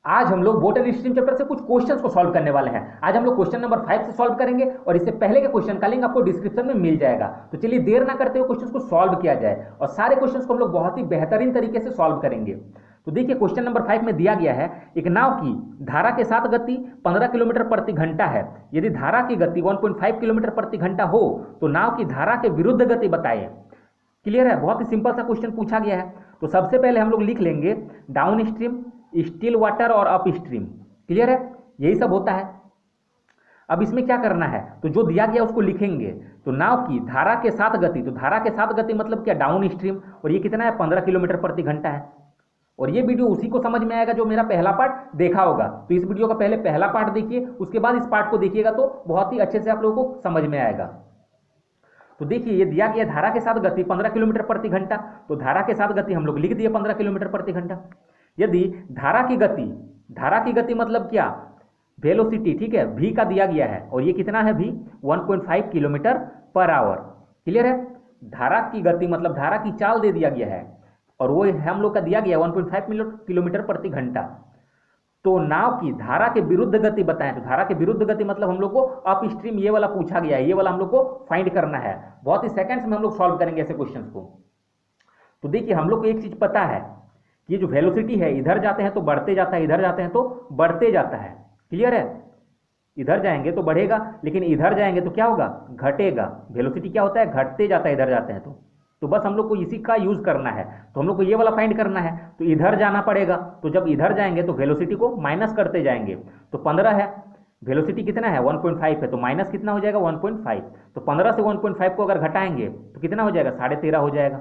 आज हम लोग बोट एंड स्ट्रीम चैप्टर से कुछ क्वेश्चंस को सॉल्व करने वाले हैं। आज हम लोग क्वेश्चन नंबर 5 से सॉल्व करेंगे और इससे पहले के क्वेश्चन का लिंक आपको डिस्क्रिप्शन में मिल जाएगा। तो चलिए देर ना करते हुए क्वेश्चंस को सॉल्व किया जाए और सारे क्वेश्चंस को हम लोग बहुत ही बेहतरीन तरीके से सॉल्व करेंगे। तो देखिए क्वेश्चन नंबर 5 में दिया गया है, एक नाव की धारा के साथ गति 15 किलोमीटर प्रति घंटा है। यदि धारा की गति 1.5 किलोमीटर प्रति घंटा हो तो नाव की धारा के विरुद्ध गति बताएं। क्लियर है, बहुत ही सिंपल सा क्वेश्चन पूछा गया है। तो सबसे पहले हम लोग लिख लेंगे डाउन स्ट्रीम, स्टिल वाटर और अप स्ट्रीम। क्लियर है, यही सब होता है। अब इसमें क्या करना है, तो जो दिया गया उसको लिखेंगे। तो नाव की धारा के साथ गति, तो धारा के साथ गति मतलब क्या, डाउन स्ट्रीम, और ये कितना है 15 किलोमीटर प्रति घंटा है। और ये वीडियो उसी को समझ में आएगा जो मेरा पहला पार्ट देखा होगा। तो इस वीडियो का पहले पहला पार्ट देखिए, उसके बाद इस पार्ट को देखिएगा तो बहुत ही अच्छे से आप लोगों को समझ में आएगा। तो देखिए ये दिया गया धारा के साथ गति 15 किलोमीटर प्रति घंटा, तो धारा के साथ गति हम लोग लिख दिए 15 किलोमीटर प्रति घंटा। यदि धारा की गति मतलब क्या, वेलोसिटी, ठीक है, v का दिया गया है और ये कितना है v 1.5 kilometre per hour. Clear है, धारा की गति मतलब धारा की चाल दे दिया गया है और वो हम लोग का दिया गया 1.5 किलोमीटर प्रति घंटा। तो नाव की धारा के विरुद्ध गति बताएं। तो धारा के विरुद्ध गति मतलब हम लोग को अप स्ट्रीम ये वाला पूछा गया है, ये वाला हम लोग को फाइंड करना है। बहुत ही सेकंड्स में हम लोग सॉल्व करेंगे ऐसे क्वेश्चंस को। तो देखिए हम लोग को एक चीज पता है कि ये जो वेलोसिटी है, इधर जाते हैं तो बढ़ते जाता है, इधर जाते हैं तो बढ़ते जाता है। क्लियर है, इधर जाएंगे तो बढ़ेगा लेकिन इधर जाएंगे तो क्या होगा, घटेगा। वेलोसिटी क्या होता है, घटते जाता है इधर जाते हैं तो बस हम लोग को इसी का यूज करना है। तो हम लोग को ये वाला फाइंड करना है, तो इधर जाना पड़ेगा। तो जब इधर जाएंगे तो वेलोसिटी को माइनस करते जाएंगे। तो 15 है, वेलोसिटी कितना है 1.5 है, तो माइनस कितना हो जाएगा 1.5। तो 15 से 1.5 को अगर घटाएंगे तो कितना हो जाएगा 13.5 हो जाएगा।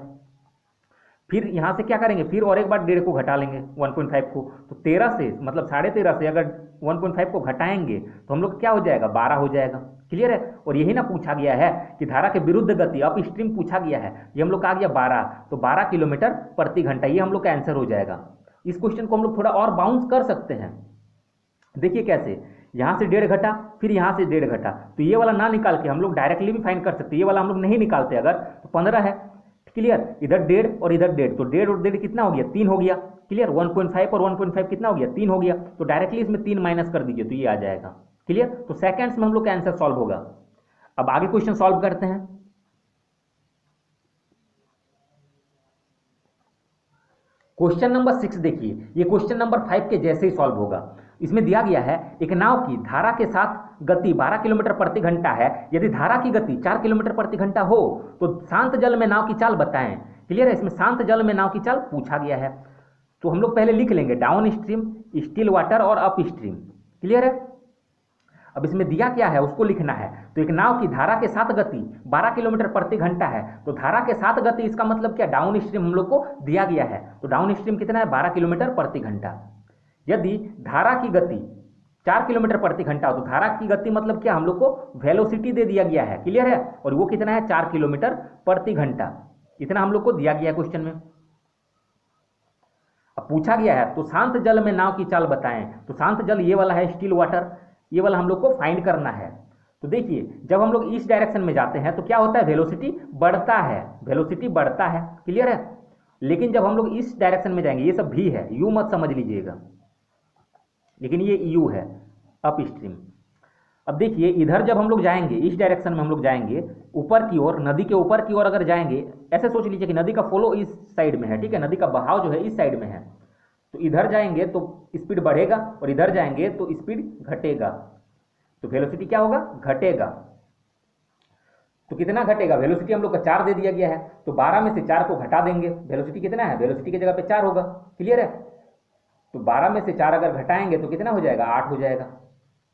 फिर यहां से क्या करेंगे, फिर और एक बार 1.5 को घटा लेंगे 1.5 को। तो 13 से मतलब 13.5 से अगर 1.5 को घटाएंगे तो हम लोग क्या हो जाएगा 12 हो जाएगा। क्लियर है, और यही ना पूछा गया है कि धारा के विरुद्ध गति अप स्ट्रीम पूछा गया है, ये हम लोग का आ गया 12, तो 12 किलोमीटर प्रति घंटा, ये हम लोग का आंसर हो जाएगा। इस क्वेश्चन को हम लोग थोड़ा और बाउंस कर सकते हैं। देखिए कैसे, यहां से 1.5 घटा, फिर यहां से 1.5 घटा, तो ये वाला ना निकाल के हम लोग डायरेक्टली भी फाइंड कर सकते हैं। ये वाला हम लोग नहीं निकालते अगर, तो 15 है। क्लियर, इधर 1.5 और इधर 1.5, तो 1.5 और 1.5 कितना हो गया 3 हो गया। क्लियर, 1.5 और 1.5 कितना हो गया 3 हो गया। तो डायरेक्टली इसमें 3 माइनस कर दीजिए तो ये आ जाएगा। क्लियर, तो सेकंड्स में हम लोग का आंसर सॉल्व होगा। अब आगे क्वेश्चन सॉल्व करते हैं। क्वेश्चन नंबर 6 देखिए, ये क्वेश्चन नंबर 5 के जैसे ही सॉल्व होगा। इसमें दिया गया है, एक नाव की धारा के साथ गति 12 किलोमीटर प्रति घंटा है। यदि धारा की गति 4 किलोमीटर प्रति घंटा हो तो शांत जल में नाव की चाल बताएं। क्लियर है, इसमें शांत जल में नाव की चाल पूछा गया है। तो हम लोग पहले लिख लेंगे डाउन स्ट्रीम, स्टिल वाटर और अप स्ट्रीम। क्लियर है, अब इसमें दिया क्या है उसको लिखना है। तो एक नाव की धारा के साथ गति 12 किलोमीटर प्रति घंटा है, तो धारा के साथ गति इसका मतलब क्या, डाउन स्ट्रीम हम लोग को दिया गया है। तो डाउन स्ट्रीम कितना है 12 किलोमीटर प्रति घंटा। यदि धारा की गति 4 किलोमीटर प्रति घंटा हो तो धारा की गति मतलब क्या, हम लोग को वेलोसिटी दे दिया गया है। क्लियर है, और वो कितना है 4 किलोमीटर प्रति घंटा, इतना हम लोग को दिया गया है क्वेश्चन में। अब पूछा गया है तो शांत जल में नाव की चाल बताएं। तो शांत जल ये वाला है, स्टिल वाटर, ये वाला हम लोग को फाइंड करना है। तो देखिए जब हम लोग इस डायरेक्शन में जाते हैं तो क्या होता है, वेलोसिटी बढ़ता है, वेलोसिटी बढ़ता है। क्लियर है, लेकिन जब हम लोग इस डायरेक्शन में जाएंगे, ये सब भी है, यू मत समझ लीजिएगा, लेकिन ये यू है अप स्ट्रीम। अब देखिए इधर जब हम लोग जाएंगे, इस डायरेक्शन में हम लोग जाएंगे ऊपर की ओर, नदी के ऊपर की ओर अगर जाएंगे, ऐसे सोच लीजिए कि नदी का फ्लो इस साइड में है, ठीक है, नदी का बहाव जो है इस साइड में है। तो इधर जाएंगे तो स्पीड बढ़ेगा और इधर जाएंगे तो स्पीड घटेगा। तो वेलोसिटी क्या होगा, घटेगा। तो कितना घटेगा, वेलोसिटी हम लोग का 4 दे दिया गया है, तो 12 में से 4 को घटा देंगे, वेलोसिटी कितना है, वेलोसिटी की जगह पे 4 होगा। क्लियर है, तो 12 में से 4 अगर घटाएंगे तो कितना हो जाएगा 8 हो जाएगा।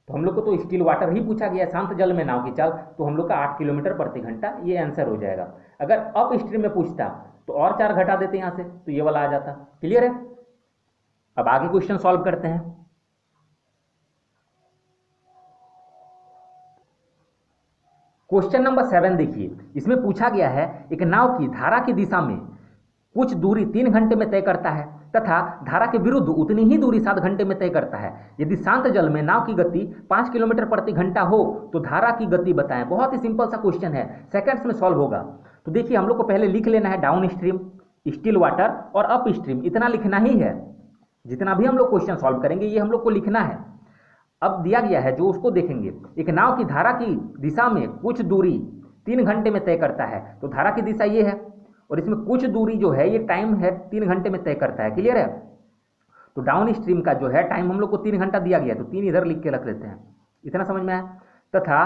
तो हम लोग को तो स्टिल वाटर ही पूछा गया, शांत जल में नाव की चाल, तो हम लोग का 8 किलोमीटर प्रति घंटा ये आंसर हो जाएगा। अगर अप स्ट्रीम में पूछता तो और 4 घटा देते यहां से, तो ये वाला आ जाता। क्लियर है, अब आगे क्वेश्चन सॉल्व करते हैं। क्वेश्चन नंबर 7 देखिए, इसमें पूछा गया है, एक नाव की धारा की दिशा में कुछ दूरी 3 घंटे में तय करता है तथा धारा के विरुद्ध उतनी ही दूरी 7 घंटे में तय करता है। यदि शांत जल में नाव की गति 5 किलोमीटर प्रति घंटा हो तो धारा की गति बताएं। बहुत ही सिंपल सा क्वेश्चन है, सेकंड्स में सॉल्व होगा। तो देखिए हम लोग को पहले लिख लेना है डाउन स्ट्रीम, स्टिल वाटर और अप स्ट्रीम, इतना लिखना ही है। जितना भी हम लोग क्वेश्चन सॉल्व करेंगे ये हम लोग को लिखना है। अब दिया गया है जो उसको देखेंगे, एक नाव की धारा की दिशा में कुछ दूरी 3 घंटे में तय करता है, तो धारा की दिशा ये है और इसमें कुछ दूरी जो है ये टाइम है 3 घंटे में तय करता है। क्लियर है? तो डाउन स्ट्रीम का जो है टाइम हम लोग को 3 घंटा दिया गया है, तो 3 इधर लिख के रख लेते हैं। इतना समझ में आया? तथा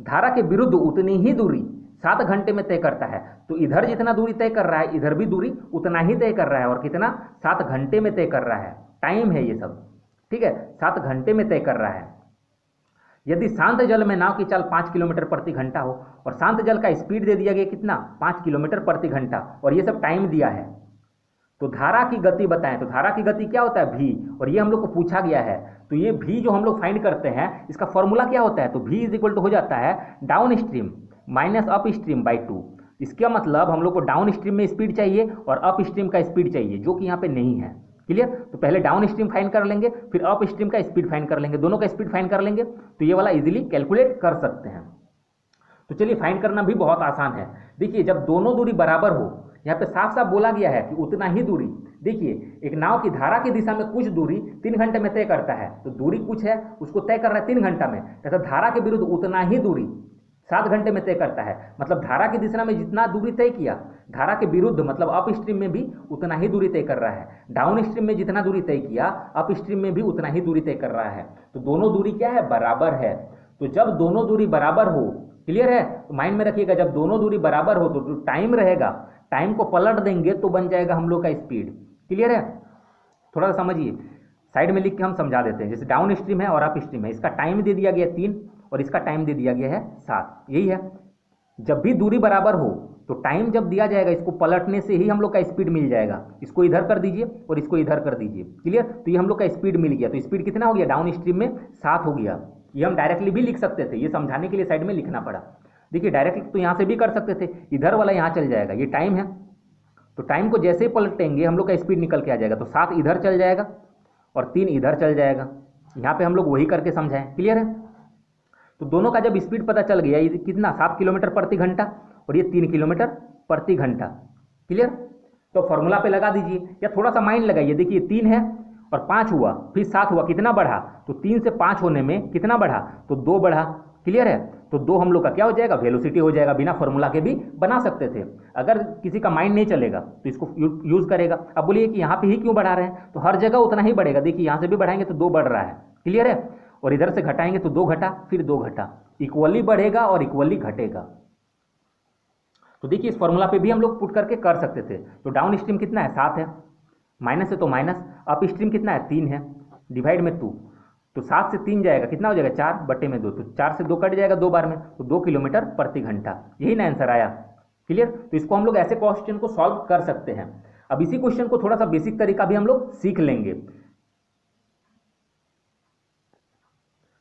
धारा के विरुद्ध उतनी ही दूरी 7 घंटे में तय करता है, तो इधर जितना दूरी तय कर रहा है इधर भी दूरी उतना ही तय कर रहा है, और कितना? 7 घंटे में तय कर रहा है। टाइम है ये सब, ठीक है, 7 घंटे में तय कर रहा है। यदि शांत जल में नाव की चाल 5 किलोमीटर प्रति घंटा हो, और शांत जल का स्पीड दे दिया गया कितना? 5 किलोमीटर प्रति घंटा, और ये सब टाइम दिया है, तो धारा की गति बताएं। तो धारा की गति क्या होता है? v, और ये हम लोग को पूछा गया है, तो ये v जो हम लोग फाइंड करते हैं इसका फॉर्मूला क्या होता है? तो v इज इक्वल टू हो जाता है down stream minus up stream by 2। इसका मतलब हम लोग को डाउन स्ट्रीम में स्पीड चाहिए और अप स्ट्रीम का स्पीड चाहिए, जो कि यहाँ पे नहीं है। क्लियर? तो पहले डाउन स्ट्रीम फाइंड कर लेंगे, फिर अप स्ट्रीम का स्पीड फाइंड कर लेंगे, दोनों का स्पीड फाइंड कर लेंगे, तो ये वाला इजीली कैलकुलेट कर सकते हैं। तो चलिए फाइंड करना भी बहुत आसान है। देखिए जब दोनों दूरी बराबर हो, यहाँ पे साफ साफ बोला गया है कि उतना ही दूरी, देखिए एक नाव की धारा की दिशा में कुछ दूरी 3 घंटे में तय करता है, तो दूरी कुछ है उसको तय कर रहा है 3 घंटा में, तथा धारा के विरुद्ध उतना ही दूरी 7 घंटे में तय करता है। मतलब धारा की दिशा में जितना दूरी तय किया, धारा के विरुद्ध मतलब अप स्ट्रीम में भी उतना ही दूरी तय कर रहा है। डाउन स्ट्रीम में जितना दूरी तय किया, अप स्ट्रीम में भी उतना ही दूरी तय कर रहा है। तो दोनों दूरी क्या है? बराबर है। तो जब दोनों दूरी बराबर हो, क्लियर है, तो माइंड में रखिएगा जब दोनों दूरी बराबर हो तो टाइम रहेगा, टाइम को पलट देंगे तो बन जाएगा हम लोग का स्पीड। क्लियर है? थोड़ा सा समझिए, साइड में लिख के हम समझा देते हैं। जैसे डाउन स्ट्रीम है और अप स्ट्रीम है, इसका टाइम दे दिया गया 3 और इसका टाइम दे दिया गया है 7। यही है, जब भी दूरी बराबर हो तो टाइम जब दिया जाएगा इसको पलटने से ही हम लोग का स्पीड मिल जाएगा। इसको इधर कर दीजिए और इसको इधर कर दीजिए। क्लियर? तो ये हम लोग का स्पीड मिल गया। तो स्पीड कितना हो गया? डाउन स्ट्रीम में 7 हो गया। ये हम डायरेक्टली भी लिख सकते थे, ये समझाने के लिए साइड में लिखना पड़ा। देखिए डायरेक्टली तो यहाँ से भी कर सकते थे, इधर वाला यहाँ चल जाएगा, ये टाइम है, तो टाइम को जैसे ही पलटेंगे हम लोग का स्पीड निकल के आ जाएगा। तो 7 इधर चल जाएगा और 3 इधर चल जाएगा। यहाँ पे हम लोग वही करके समझाएं। क्लियर है? तो दोनों का जब स्पीड पता चल गया, ये कितना 7 किलोमीटर प्रति घंटा और ये 3 किलोमीटर प्रति घंटा। क्लियर? तो फॉर्मूला पे लगा दीजिए या थोड़ा सा माइंड लगाइए। देखिए 3 है और 5 हुआ, फिर 7 हुआ, कितना बढ़ा? तो 3 से 5 होने में कितना बढ़ा? तो 2 बढ़ा। क्लियर है? तो 2 हम लोग का क्या हो जाएगा? वेलोसिटी हो जाएगा। बिना फॉर्मूला के भी बना सकते थे, अगर किसी का माइंड नहीं चलेगा तो इसको यूज करेगा। अब बोलिए कि यहाँ पे ही क्यों बढ़ा रहे हैं? तो हर जगह उतना ही बढ़ेगा। देखिए यहाँ से भी बढ़ाएंगे तो 2 बढ़ रहा है। क्लियर है? और इधर से घटाएंगे तो 2 घटा, फिर 2 घटा, इक्वली बढ़ेगा और इक्वली घटेगा। तो देखिए इस फॉर्मूला पे भी हम लोग पुट करके कर सकते थे। तो डाउन स्ट्रीम कितना है? 7 है, माइनस है तो माइनस, अप स्ट्रीम कितना है? 3 है, डिवाइड में 2, तो 7 से 3 जाएगा, कितना हो जाएगा? 4 बटे में 2, तो 4 से 2 कट जाएगा 2 बार में, तो 2 किलोमीटर प्रति घंटा। यही ना आंसर आया। क्लियर? तो इसको हम लोग ऐसे क्वेश्चन को सॉल्व कर सकते हैं। अब इसी क्वेश्चन को थोड़ा सा बेसिक तरीका भी हम लोग सीख लेंगे।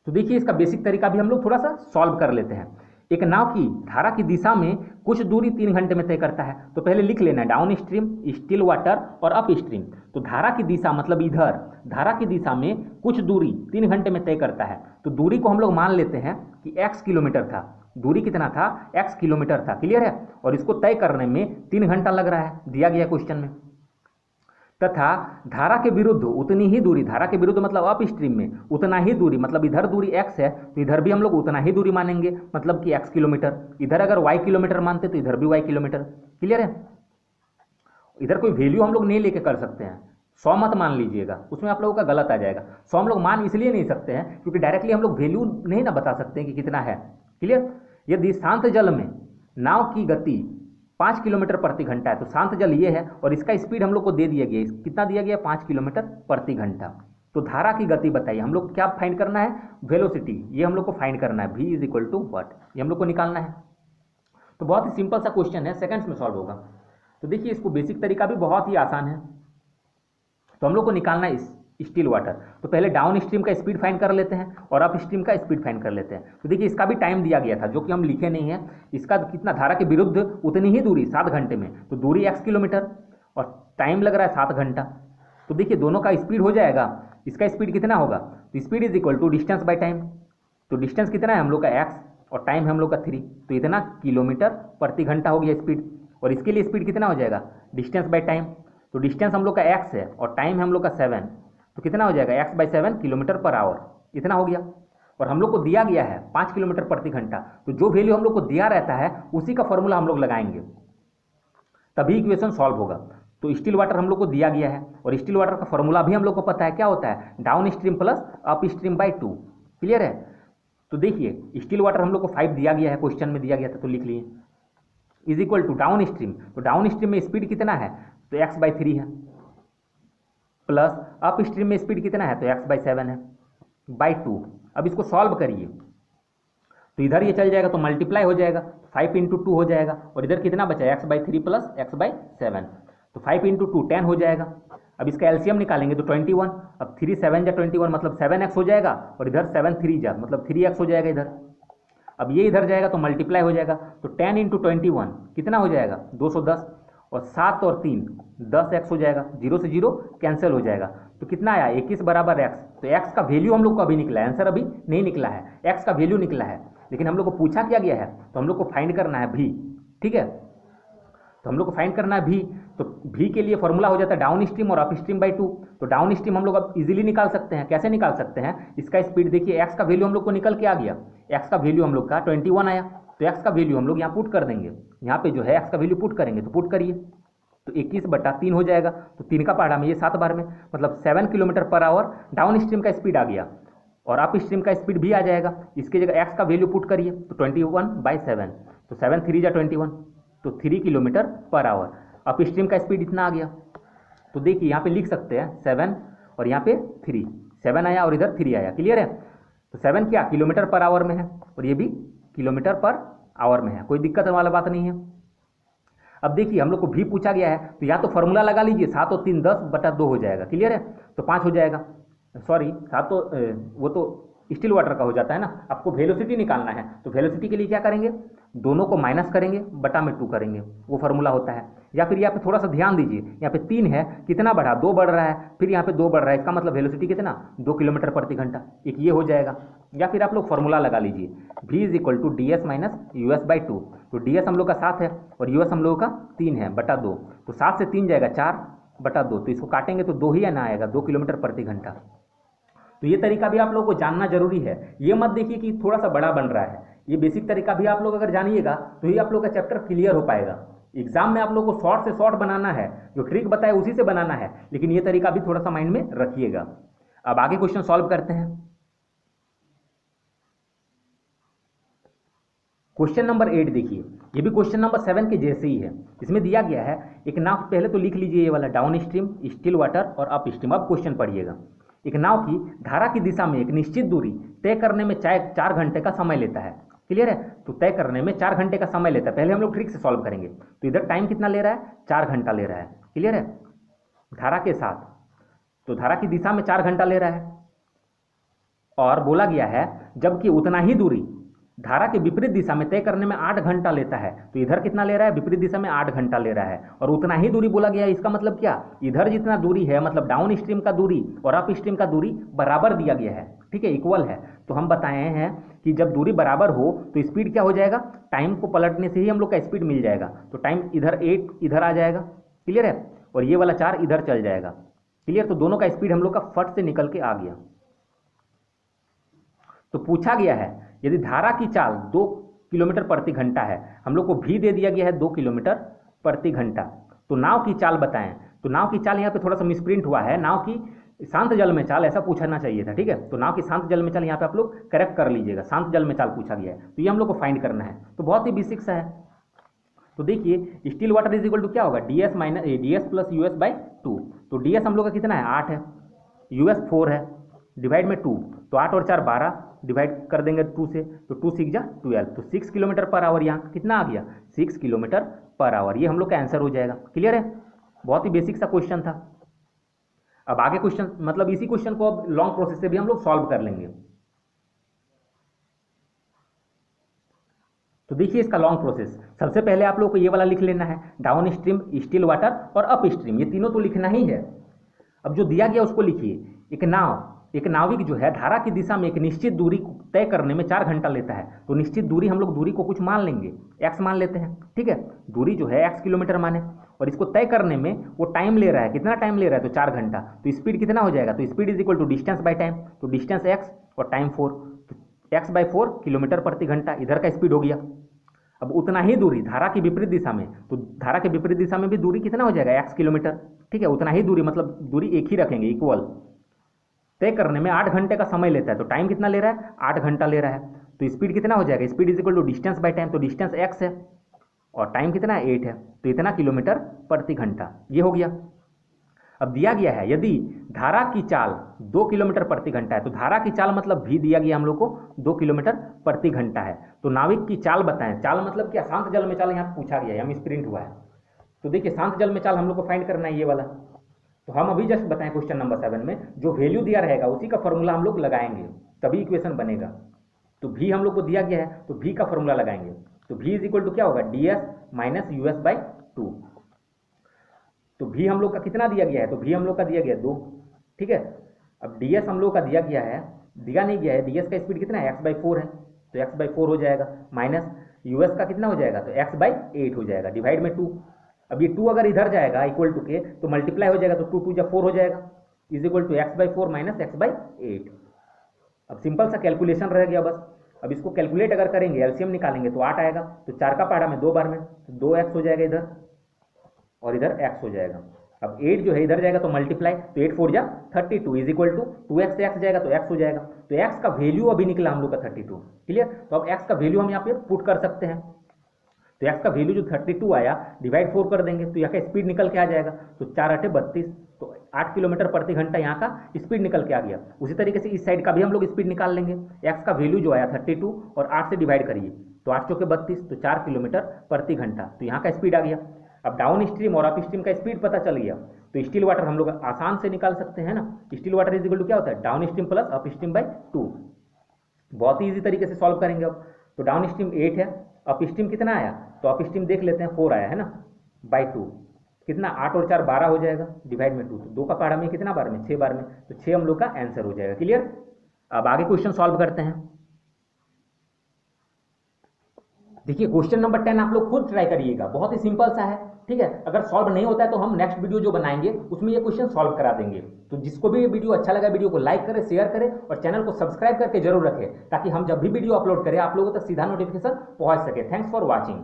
तो देखिए इसका बेसिक तरीका भी हम लोग थोड़ा सा सॉल्व कर लेते हैं। एक नाव की धारा की दिशा में कुछ दूरी 3 घंटे में तय करता है, तो पहले लिख लेना डाउन स्ट्रीम, स्टिल वाटर और अप स्ट्रीम। तो धारा की दिशा मतलब इधर, धारा की दिशा में कुछ दूरी 3 घंटे में तय करता है। तो दूरी को हम लोग मान लेते हैं कि x किलोमीटर था। दूरी कितना था? x किलोमीटर था। क्लियर है? और इसको तय करने में 3 घंटा लग रहा है, दिया गया क्वेश्चन में। तथा धारा के विरुद्ध उतनी ही दूरी, धारा के विरुद्ध मतलब अप स्ट्रीम में उतना ही दूरी, मतलब इधर दूरी x है तो इधर भी हम लोग उतना ही दूरी मानेंगे, मतलब कि x किलोमीटर। इधर अगर y किलोमीटर मानते तो इधर भी y किलोमीटर। क्लियर है? इधर कोई वैल्यू हम लोग नहीं लेके कर सकते हैं, 100 मत मान लीजिएगा, उसमें आप लोगों का गलत आ जाएगा। 100 हम लोग मान इसलिए नहीं सकते हैं क्योंकि डायरेक्टली हम लोग वैल्यू नहीं ना बता सकते हैं कि कितना है। क्लियर? यदि शांत जल में नाव की गति 5 किलोमीटर प्रति घंटा है, तो शांत जल ये है और इसका स्पीड हम लोग को दे दिया गया, कितना दिया गया? 5 किलोमीटर प्रति घंटा। तो धारा की गति बताइए, हम लोग क्या फाइंड करना है? वेलोसिटी, ये हम लोग को फाइंड करना है। v is equal to what, ये हम लोग को निकालना है। तो बहुत ही सिंपल सा क्वेश्चन है, सेकंड्स में सॉल्व होगा। तो देखिए इसको बेसिक तरीका भी बहुत ही आसान है। तो हम लोग को निकालना है स्टिल वाटर। तो पहले डाउन स्ट्रीम का स्पीड फाइंड कर लेते हैं और अप स्ट्रीम का स्पीड फाइंड कर लेते हैं। तो देखिए इसका भी टाइम दिया गया था जो कि हम लिखे नहीं है। इसका कितना? धारा के विरुद्ध उतनी ही दूरी 7 घंटे में, तो दूरी x किलोमीटर और टाइम लग रहा है 7 घंटा। तो देखिए दोनों का स्पीड हो जाएगा, इसका स्पीड कितना होगा? तो speed is equal to distance by time. तो डिस्टेंस कितना है हम लोग का? x और टाइम है हम लोग का 3, तो इतना किलोमीटर प्रति घंटा हो गया स्पीड। और इसके लिए स्पीड कितना हो जाएगा? Distance by time. तो डिस्टेंस हम लोग का x है और टाइम है हम लोग का 7, तो कितना हो जाएगा x/7 किलोमीटर पर आवर, इतना हो गया। और हम लोग को दिया गया है 5 किलोमीटर प्रति घंटा, तो जो वैल्यू हम लोग को दिया रहता है उसी का फॉर्मूला हम लोग लगाएंगे, तभी इक्वेशन सॉल्व होगा। तो स्टिल वाटर हम लोग को दिया गया है और स्टिल वाटर का फॉर्मूला भी हम लोग को पता है, क्या होता है, down stream plus up stream by 2। Clear है। तो देखिए स्टिल वाटर हम लोग को 5 दिया गया है, क्वेश्चन में दिया गया था, तो लिख लिए is equal to down stream. तो डाउन स्ट्रीम में स्पीड कितना है, तो x/3 है, प्लस अप स्ट्रीम में स्पीड कितना है, तो x/7 है, बाई 2। अब इसको सॉल्व करिए तो इधर ये चल जाएगा तो मल्टीप्लाई हो जाएगा, 5 × 2 हो जाएगा, और इधर कितना बचा, x/3 प्लस x/7, तो 5 × 2 10 हो जाएगा। अब इसका एलसीएम निकालेंगे तो 21, अब 3 7 जा 21 मतलब 7x हो जाएगा, और इधर 7 3 जा मतलब 3x हो जाएगा इधर। अब ये इधर जाएगा तो मल्टीप्लाई हो जाएगा, तो 10 × 21 कितना हो जाएगा, 210, और 7 और 3 10x हो जाएगा, 0 से 0 कैंसिल हो जाएगा, तो कितना आया 21 बराबर x। तो x का वैल्यू हम लोग को अभी निकला है, आंसर अभी नहीं निकला है, x का वैल्यू निकला है, लेकिन हम लोग को पूछा क्या गया है, तो हम लोग को फाइंड करना है v। ठीक है, तो हम लोग को फाइंड करना है v, तो v के लिए फॉर्मूला हो जाता है डाउन स्ट्रीम और अप स्ट्रीम बाई 2। तो डाउन स्ट्रीम हम लोग अब इजीली निकाल सकते हैं, कैसे निकाल सकते हैं, इसका स्पीड देखिए, x का वैल्यू हम लोग को निकल के आ गया, x का वैल्यू हम लोग का 21 आया, तो x का वैल्यू हम लोग यहाँ पुट कर देंगे, यहाँ पे जो है x का वैल्यू पुट करेंगे, तो पुट करिए तो 21/3 हो जाएगा, तो 3 का पहाड़ा में ये 7 बार में, मतलब 7 kilometre per hour down stream का स्पीड आ गया, और अप स्ट्रीम का स्पीड भी आ जाएगा। इसके जगह x का वैल्यू पुट करिए तो 21/7, तो 7 3 जा 21, तो 3 kilometre per hour. Up stream का स्पीड इतना आ गया, तो देखिए यहाँ पे लिख सकते हैं 7 और यहाँ पे 3, 7 आया और इधर 3 आया। क्लियर है, तो 7 क्या किलोमीटर पर आवर में है, और ये भी किलोमीटर पर आवर में है, कोई दिक्कत वाला बात नहीं है। अब देखिए हम लोग को भी पूछा गया है, तो या तो फॉर्मूला लगा लीजिए, 7 और 3 10/2 हो जाएगा। क्लियर है, तो 5 हो जाएगा, सॉरी 7 तो वो तो स्टिल वाटर का हो जाता है ना। आपको वेलोसिटी निकालना है, तो वेलोसिटी के लिए क्या करेंगे, दोनों को माइनस करेंगे, बटा में 2 करेंगे, वो फार्मूला होता है। या फिर यहाँ पे थोड़ा सा ध्यान दीजिए, यहाँ पे 3 है, कितना बढ़ा, 2 बढ़ रहा है, फिर यहाँ पे 2 बढ़ रहा है, इसका मतलब वेलोसिटी कितना, 2 किलोमीटर प्रति घंटा, एक ये हो जाएगा। या फिर आप लोग फॉर्मूला लगा लीजिए, v = ds - us/2। तो ds हम लोग का 7 है और us हम लोग का 3 है, बटा 2, तो 7 से 3 जाएगा 4/2, तो इसको काटेंगे तो 2 ही आना आएगा, 2 किलोमीटर प्रति घंटा। तो ये तरीका भी आप लोगों को जानना जरूरी है, ये मत देखिए कि थोड़ा सा बड़ा बन रहा है, ये बेसिक तरीका भी आप लोग अगर जानिएगा तो ही आप लोग का चैप्टर क्लियर हो पाएगा। एग्जाम में आप लोग को शॉर्ट से शॉर्ट बनाना है, जो ट्रिक बताए उसी से बनाना है, लेकिन ये तरीका भी थोड़ा सा माइंड में रखिएगा। अब आगे क्वेश्चन सॉल्व करते हैं। क्वेश्चन नंबर 8 देखिए, ये भी क्वेश्चन नंबर 7 के जैसे ही है। इसमें दिया गया है एक नाव, पहले तो लिख लीजिए ये वाला डाउन स्ट्रीम, स्टिल वाटर और अप स्ट्रीम। अब क्वेश्चन पढ़िएगा, एक नाव की धारा की दिशा में एक निश्चित दूरी तय करने में 4 घंटे का समय लेता है। क्लियर है, तो तय करने में 4 घंटे का समय लेता है। पहले हम लोग ट्रिक से सॉल्व करेंगे, तो इधर टाइम कितना ले रहा है, 4 घंटा ले रहा है। क्लियर है, धारा के साथ, तो धारा की दिशा में 4 घंटा ले रहा है, और बोला गया है जबकि उतना ही दूरी धारा के विपरीत दिशा में तय करने में 8 घंटा लेता है। तो इधर कितना ले रहा है, विपरीत दिशा में 8 घंटा ले रहा है, और उतना ही दूरी बोला गया है। इसका मतलब क्या, इधर जितना दूरी है, मतलब डाउन स्ट्रीम का दूरी और अप स्ट्रीम का दूरी बराबर दिया गया है, ठीक है, इक्वल है। तो हम बताए हैं कि जब दूरी बराबर हो तो स्पीड क्या हो जाएगा, टाइम को पलटने से ही हम लोग का स्पीड मिल जाएगा। तो टाइम इधर 8 इधर आ जाएगा, क्लियर है, और ये वाला 4 इधर चल जाएगा। क्लियर, तो दोनों का स्पीड हम लोग का फट से निकल के आ गया। तो पूछा गया है यदि धारा की चाल 2 किलोमीटर प्रति घंटा है, हम लोग को भी दे दिया गया है 2 किलोमीटर प्रति घंटा, तो नाव की चाल बताएं। तो नाव की चाल यहाँ पे थोड़ा सा मिसप्रिंट हुआ है, नाव की शांत जल में चाल ऐसा पूछना चाहिए था, ठीक है। तो नाव की शांत जल में चाल यहाँ पे आप लोग करेक्ट कर लीजिएगा, शांत जल में चाल पूछा गया है, तो ये हम लोग को फाइंड करना है। तो बहुत ही बेसिक सा है। तो देखिए still water is equal to क्या होगा, ds + us/2। तो ds हम लोग का कितना है, 8 है, us 4 है, डिवाइड में 2, तो 8 और 4 12, डिवाइड कर देंगे 2 से, तो 2 6 जा 12, तो 6 किलोमीटर पर आवर यहाँ कितना आ गया, 6 किलोमीटर पर आवर। ये हम लोग का आंसर हो जाएगा। क्लियर है, बहुत ही बेसिक सा क्वेश्चन था। अब आगे क्वेश्चन, मतलब इसी क्वेश्चन को अब लॉन्ग प्रोसेस से भी हम लोग सॉल्व कर लेंगे। तो देखिए इसका लॉन्ग प्रोसेस, सबसे पहले आप लोग को ये वाला लिख लेना है, डाउन स्ट्रीम, स्टिल वाटर और अप स्ट्रीम, ये तीनों तो लिखना ही है। अब जो दिया गया उसको लिखिए, एक नाविक जो है धारा की दिशा में एक निश्चित दूरी तय करने में 4 घंटा लेता है। तो निश्चित दूरी हम लोग दूरी को कुछ मान लेंगे, x मान लेते हैं, ठीक है, दूरी जो है x किलोमीटर माने, और इसको तय करने में वो टाइम ले रहा है, कितना टाइम ले रहा है, तो 4 घंटा। तो स्पीड कितना हो जाएगा, तो speed is equal to distance by time, तो डिस्टेंस x और टाइम 4, तो x बाय 4 किलोमीटर प्रति घंटा इधर का स्पीड हो गया। अब उतना ही दूरी धारा की विपरीत दिशा में, तो धारा के विपरीत दिशा में भी दूरी कितना हो जाएगा, x किलोमीटर, ठीक है, उतना ही दूरी, मतलब दूरी एक ही रखेंगे, इक्वल। तय करने में 8 घंटे का समय लेता है, तो टाइम कितना ले रहा है, 8 घंटा ले रहा है। तो स्पीड कितना हो जाएगा, speed is equal to distance by time, तो डिस्टेंस x है और टाइम कितना है, 8 है, तो इतना किलोमीटर प्रति घंटा, ये हो गया। अब दिया गया है यदि धारा की चाल 2 किलोमीटर प्रति घंटा है, तो धारा की चाल मतलब भी दिया गया हम लोग को 2 किलोमीटर प्रति घंटा है। तो नाविक की चाल बताएं, चाल मतलब क्या, शांत जल में चाल यहाँ पूछा गया है, हम स्प्रिंट हुआ है। तो देखिए शांत जल में चाल हम लोग को फाइंड करना है ये वाला। तो हम अभी जस्ट बताएं क्वेश्चन नंबर 7 में जो वैल्यू दिया रहेगा उसी का फॉर्मूला हम लोग लगाएंगे, तभी इक्वेशन बनेगा। तो भी हम लोग को दिया गया है, तो भी का फॉर्मूला लगाएंगे, तो भी इज इक्वल टू क्या होगा, ds माइनस यूएस बाई 2। तो भी हम लोग का कितना दिया गया है, तो भी हम लोग का दिया गया है 2, ठीक है। अब ds हम लोग का दिया गया है, दिया नहीं गया है, ds का स्पीड कितना है, x बाई 4 है, तो x बाई 4 हो जाएगा, माइनस यूएस का कितना हो जाएगा, तो x बाई 8 हो जाएगा, डिवाइड में 2। अब ये 2 अगर इधर जाएगा इक्वल टू के, तो मल्टीप्लाई हो जाएगा, तो 2 2 जब 4 हो जाएगा, is equal to x by 4 minus x by 8। अब सिंपल सा कैलकुलेशन रह गया बस। अब इसको कैलकुलेट अगर करेंगे, एलसीएम निकालेंगे, तो 8 आएगा, तो 4 का पहाड़ा में 2 बार में, तो 2x हो जाएगा इधर और इधर x हो जाएगा। अब 8 जो है इधर जाएगा तो मल्टीप्लाई, तो 8 4 जा 32 इज इक्वल टू 2x से x जाएगा तो x हो जाएगा। तो x का वैल्यू अभी निकला हम लोग का 32, क्लियर। तो अब x का वैल्यू हम यहाँ पे पुट कर सकते हैं, तो x का वैल्यू जो 32 आया डिवाइड 4 कर देंगे, तो यहाँ का स्पीड निकल के आ जाएगा, तो 4 8 32, तो 8 किलोमीटर प्रति घंटा यहाँ का स्पीड निकल के आ गया। उसी तरीके से इस साइड का भी हम लोग स्पीड निकाल लेंगे, x का वैल्यू जो आया 32 और 8 से डिवाइड करिए, तो 8 चौके 32, तो 4 किलोमीटर प्रति घंटा, तो यहाँ का स्पीड आ गया। अब डाउन स्ट्रीम और अप स्ट्रीम का स्पीड पता चल गया, तो स्टिल वाटर हम लोग आसान से निकाल सकते हैं ना। Still water is equal to क्या होता है, down stream plus up stream by 2। बहुत ही ईजी तरीके से सॉल्व करेंगे अब। तो डाउन स्ट्रीम 8 है, अप स्ट्रीम कितना आया, तो अप स्ट्रीम देख लेते हैं 4 आया है ना, बाई 2, कितना 8 और 4 12 हो जाएगा, डिवाइड में 2, तो 2 का पहाड़ा में कितना बार में, 6 बार में, तो 6 हम लोग का आंसर हो जाएगा, क्लियर। अब आगे क्वेश्चन सॉल्व करते हैं। देखिए क्वेश्चन नंबर 10 आप लोग खुद ट्राई करिएगा, बहुत ही सिंपल सा है, ठीक है। अगर सॉल्व नहीं होता है तो हम नेक्स्ट वीडियो जो बनाएंगे उसमें ये क्वेश्चन सॉल्व करा देंगे। तो जिसको भी ये वीडियो अच्छा लगा वीडियो को लाइक करें, शेयर करें और चैनल को सब्सक्राइब करके जरूर रखें, ताकि हम जब भी वीडियो अपलोड करें आप लोगों तक सीधा नोटिफिकेशन पहुंच सके। Thanks for watching.